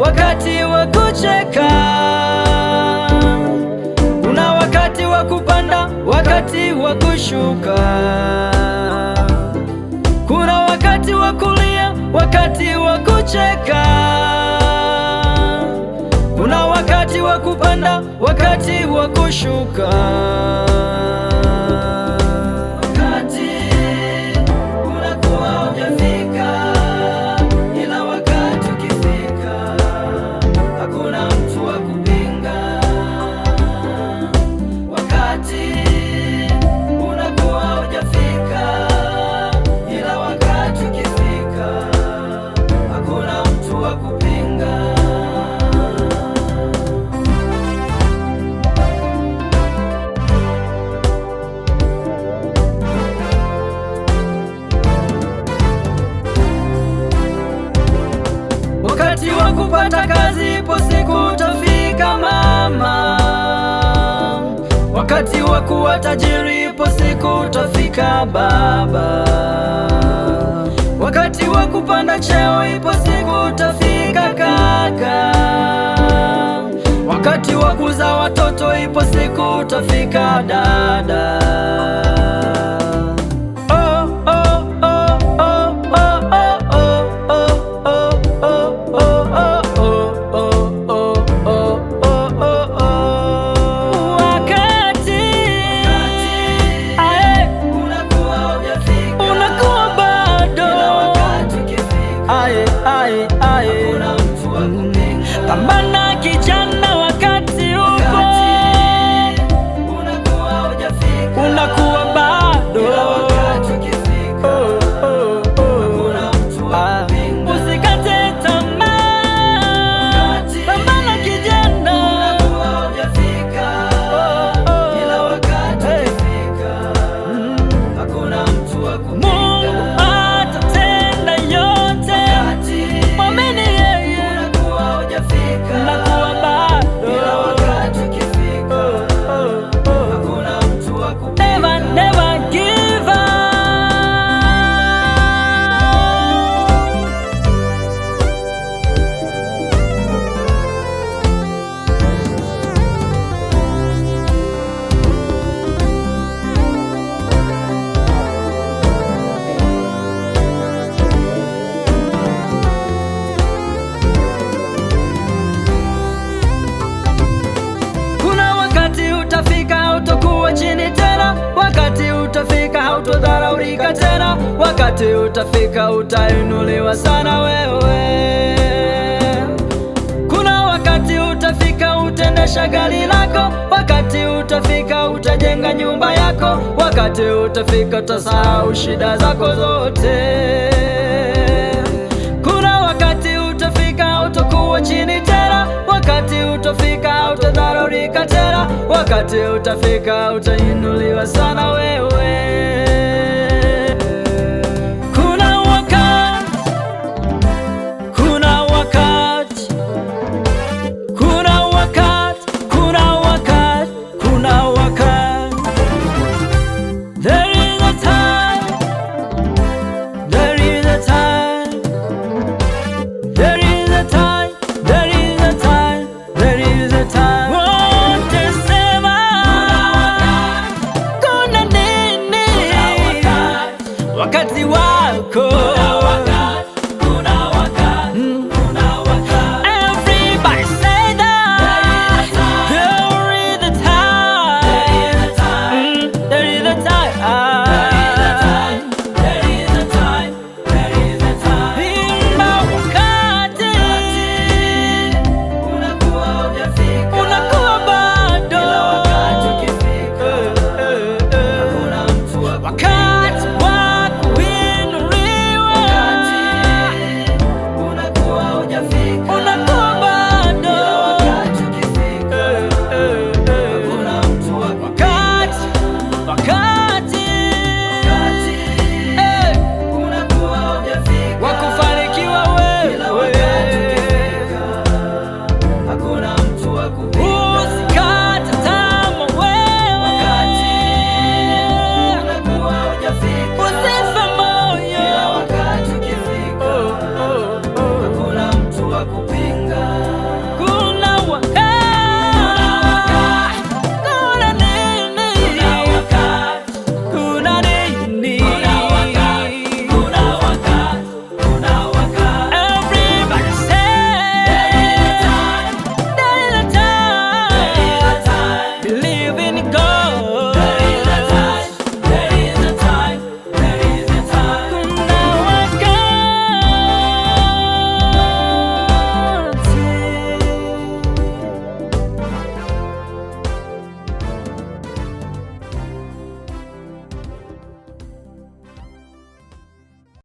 wakati wa kucheka, kuna wakati wa kupanda, wakati wa kushuka, kuna wakati wa kulia, wakati wa kucheka, kuna wakati wa kupanda, wakati wa kushuka. Wakati wa kupata kazi, ipo siku utafika mama. Wakati wa kuwa tajiri, ipo siku utafika baba. Wakati wa kupanda cheo, ipo siku utafika kaka. Wakati wa kuzaa watoto, ipo siku utafika dada. Pambana kijana, wakati upo, unakuwa bado. Usikate tamaa, pambana kijana. Mungu atatenda yote, mwamini yeye. Unakuwa bado. Never, never give up. Utafika hautokuwa chini tena, wakati utafika hautodharaulika tena, wakati utafika utainuliwa sana wewe. Kuna wakati utafika utendesha gari lako, wakati utafika utajenga nyumba yako, wakati utafika utasahau shida zako zote. Kuna wakati utafika hautokuwa chini tena, wakati utafika hautodharaulika tena, wakati utafika utainuliwa sana wewe.